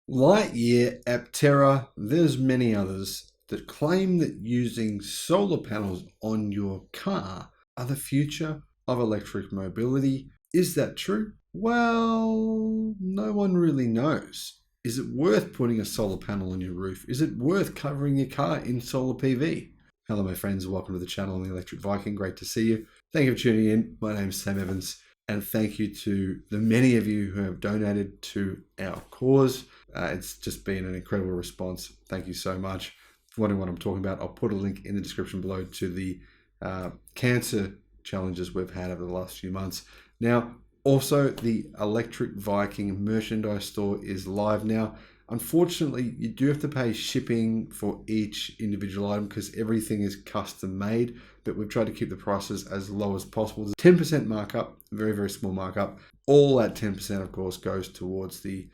Lightyear, Aptera, there's many others that claim that using solar panels on your car are the future of electric mobility. Is that true? Well, no one really knows. Is it worth putting a solar panel on your roof? Is it worth covering your car in solar PV? Hello, my friends. Welcome to the channel on the Electric Viking. Great to see you. Thank you for tuning in. My name's Sam Evans, and thank you to the many of you who have donated to our cause. It's just been an incredible response. Thank you so much. If you're wondering what I'm talking about, I'll put a link in the description below to the cancer challenges we've had over the last few months. Now, also, the Electric Viking merchandise store is live now. Unfortunately, you do have to pay shipping for each individual item because everything is custom made, but we've tried to keep the prices as low as possible. There's a 10% markup, very, very small markup. All that 10%, of course, goes towards the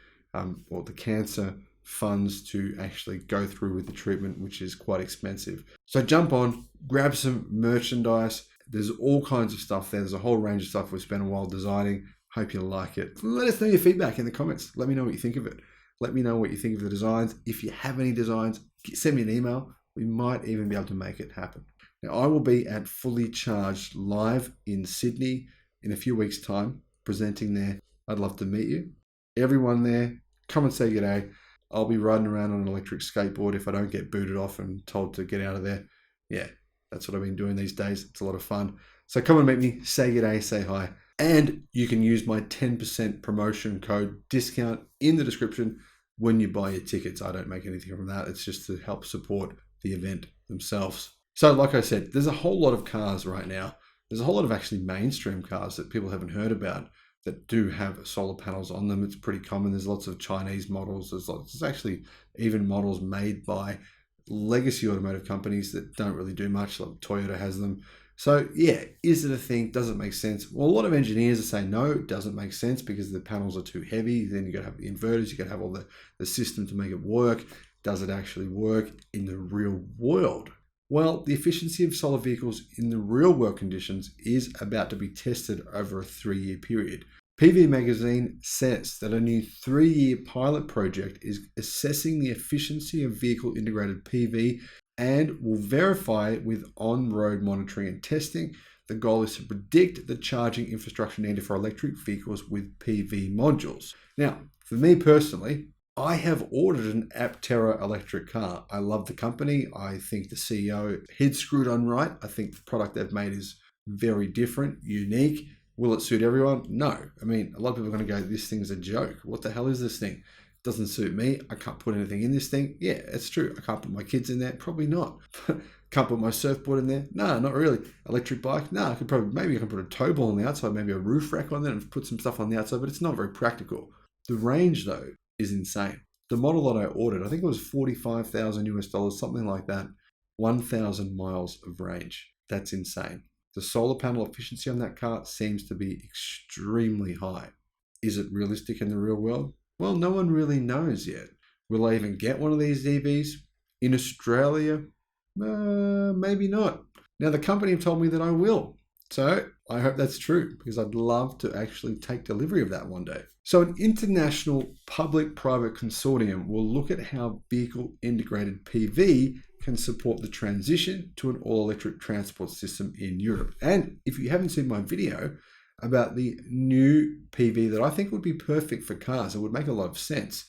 cancer funds to actually go through with the treatment, which is quite expensive. So jump on, grab some merchandise. There's all kinds of stuff there. There's a whole range of stuff we've spent a while designing. Hope you like it. Let us know your feedback in the comments. Let me know what you think of it. Let me know what you think of the designs. If you have any designs, send me an email. We might even be able to make it happen. Now, I will be at Fully Charged live in Sydney in a few weeks' time, presenting there. I'd love to meet you. Everyone there, come and say g'day. I'll be riding around on an electric skateboard if I don't get booted off and told to get out of there. Yeah, that's what I've been doing these days. It's a lot of fun. So come and meet me, say g'day, say hi. And you can use my 10% promotion code discount in the description when you buy your tickets. I don't make anything from that. It's just to help support the event themselves. So like I said, there's a whole lot of cars right now. There's a whole lot of actually mainstream cars that people haven't heard about that do have solar panels on them. It's pretty common. There's lots of Chinese models. There's actually even models made by legacy automotive companies that don't really do much, like Toyota has them. So yeah, is it a thing? Does it make sense? Well, a lot of engineers are saying no, it doesn't make sense because the panels are too heavy. Then you got to have the inverters, you got to have all the system to make it work. Does it actually work in the real world? Well, the efficiency of solar vehicles in the real world conditions is about to be tested over a 3-year period. PV Magazine says that a new 3-year pilot project is assessing the efficiency of vehicle integrated PV and will verify it with on-road monitoring and testing. The goal is to predict the charging infrastructure needed for electric vehicles with PV modules. Now, for me personally, I have ordered an Aptera electric car. I love the company. I think the CEO, head screwed on right. I think the product they've made is very different, unique. Will it suit everyone? No. I mean, a lot of people are going to go, this thing's a joke. What the hell is this thing? Doesn't suit me. I can't put anything in this thing. Yeah, it's true. I can't put my kids in there. Probably not. Can't put my surfboard in there. No, not really. Electric bike. No, maybe I can put a tow ball on the outside, maybe a roof rack on there and put some stuff on the outside, but it's not very practical. The range though is insane. The model that I ordered, I think it was $45,000 US, something like that. 1,000 miles of range. That's insane. The solar panel efficiency on that car seems to be extremely high. Is it realistic in the real world? Well, no one really knows yet. Will I even get one of these EVs? In Australia? Maybe not. Now, the company have told me that I will. So I hope that's true because I'd love to actually take delivery of that one day. So an international public-private consortium will look at how vehicle integrated PV can support the transition to an all-electric transport system in Europe. And if you haven't seen my video about the new PV that I think would be perfect for cars, it would make a lot of sense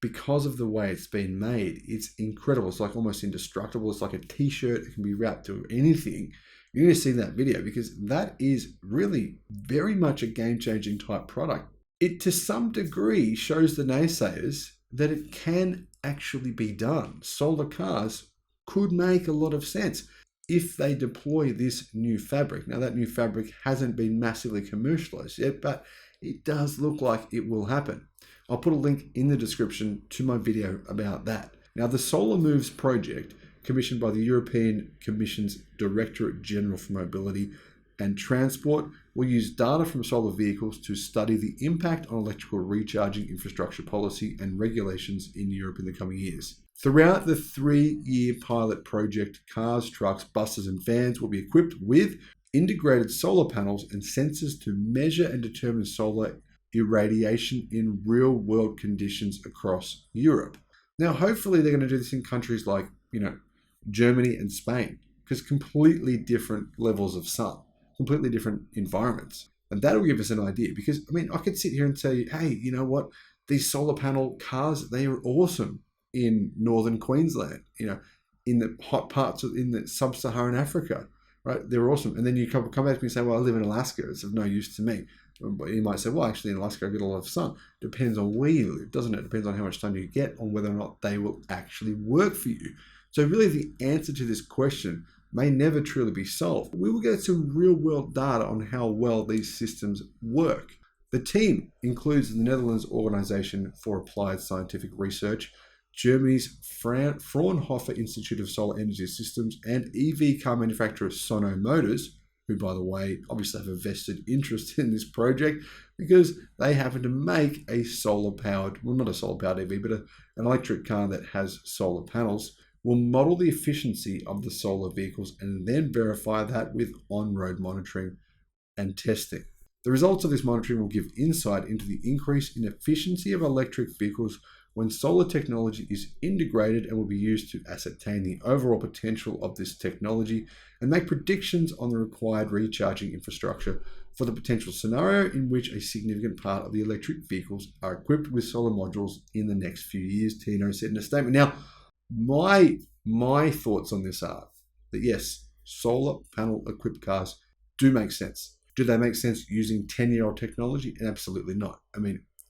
because of the way it's been made. It's incredible. It's like almost indestructible. It's like a t-shirt. It can be wrapped to anything. You need to see that video because that is really very much a game-changing type product. It to some degree shows the naysayers that it can actually be done. Solar cars could make a lot of sense if they deploy this new fabric. Now that new fabric hasn't been massively commercialized yet, but it does look like it will happen. I'll put a link in the description to my video about that. Now the Solar Moves project, commissioned by the European Commission's Directorate General for Mobility and Transport, will use data from solar vehicles to study the impact on electrical recharging infrastructure policy and regulations in Europe in the coming years. Throughout the 3-year pilot project, cars, trucks, buses and vans will be equipped with integrated solar panels and sensors to measure and determine solar irradiation in real world conditions across Europe. Now, hopefully they're going to do this in countries like, Germany and Spain, because completely different levels of sun, completely different environments. And that'll give us an idea, because, I could sit here and tell you, hey, you know what? These solar panel cars, they are awesome in northern Queensland, in the hot parts in the sub-Saharan Africa, right? They're awesome. And then you come back to me and say, well, I live in Alaska. It's of no use to me. But you might say, well, actually in Alaska, I get a lot of sun. Depends on where you live, doesn't it? Depends on how much sun you get, on whether or not they will actually work for you. So really the answer to this question may never truly be solved. We will get some real world data on how well these systems work. The team includes the Netherlands Organization for Applied Scientific Research, Germany's Fraunhofer Institute of Solar Energy Systems, and EV car manufacturer Sono Motors, who, by the way, obviously have a vested interest in this project because they happen to make a solar-powered, well, not a solar-powered EV, but an electric car that has solar panels, will model the efficiency of the solar vehicles and then verify that with on-road monitoring and testing. The results of this monitoring will give insight into the increase in efficiency of electric vehicles when solar technology is integrated, and will be used to ascertain the overall potential of this technology and make predictions on the required recharging infrastructure for the potential scenario in which a significant part of the electric vehicles are equipped with solar modules in the next few years, Tino said in a statement. Now, my thoughts on this are that yes, solar panel equipped cars do make sense. Do they make sense using 10-year-old technology? Absolutely not.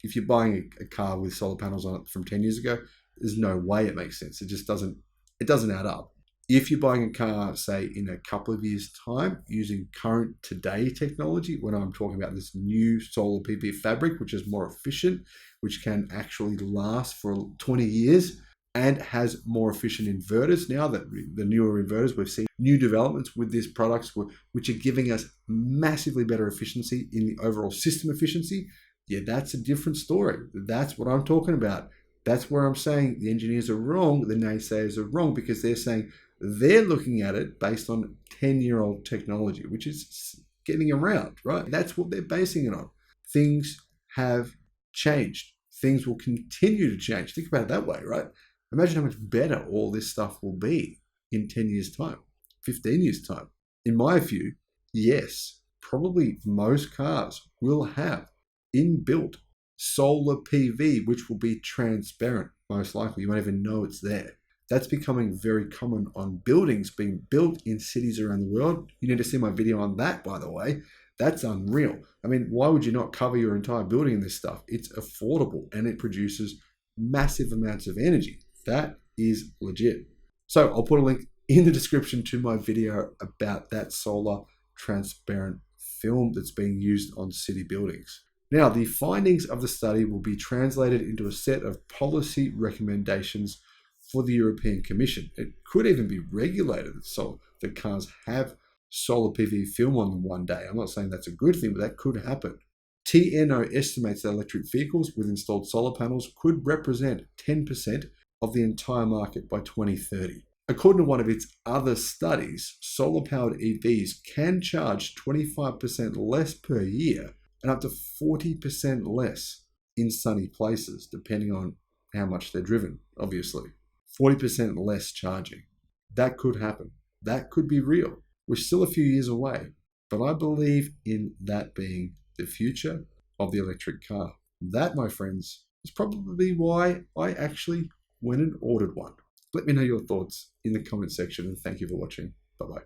If you're buying a car with solar panels on it from 10 years ago, there's no way it makes sense. It just doesn't add up. If you're buying a car, say, in a couple of years' time, using current today technology, when I'm talking about this new solar PV fabric, which is more efficient, which can actually last for 20 years, and has more efficient inverters now, that the newer inverters, we've seen new developments with these products, which are giving us massively better efficiency in the overall system efficiency. Yeah, that's a different story. That's what I'm talking about. That's where I'm saying the engineers are wrong, the naysayers are wrong, because they're saying they're looking at it based on 10-year-old technology, which is getting around, right? That's what they're basing it on. Things have changed. Things will continue to change. Think about it that way, right? Imagine how much better all this stuff will be in 10 years' time, 15 years' time. In my view, yes, probably most cars will have inbuilt solar PV, which will be transparent, most likely. You won't even know it's there. That's becoming very common on buildings being built in cities around the world. You need to see my video on that, by the way. That's unreal. Why would you not cover your entire building in this stuff? It's affordable and it produces massive amounts of energy. That is legit. So I'll put a link in the description to my video about that solar transparent film that's being used on city buildings. Now, the findings of the study will be translated into a set of policy recommendations for the European Commission. It could even be regulated so that cars have solar PV film on them one day. I'm not saying that's a good thing, but that could happen. TNO estimates that electric vehicles with installed solar panels could represent 10% of the entire market by 2030. According to one of its other studies, solar-powered EVs can charge 25% less per year and up to 40% less in sunny places, depending on how much they're driven, obviously. 40% less charging. That could happen. That could be real. We're still a few years away, but I believe in that being the future of the electric car. That, my friends, is probably why I actually went and ordered one. Let me know your thoughts in the comment section, and thank you for watching. Bye-bye.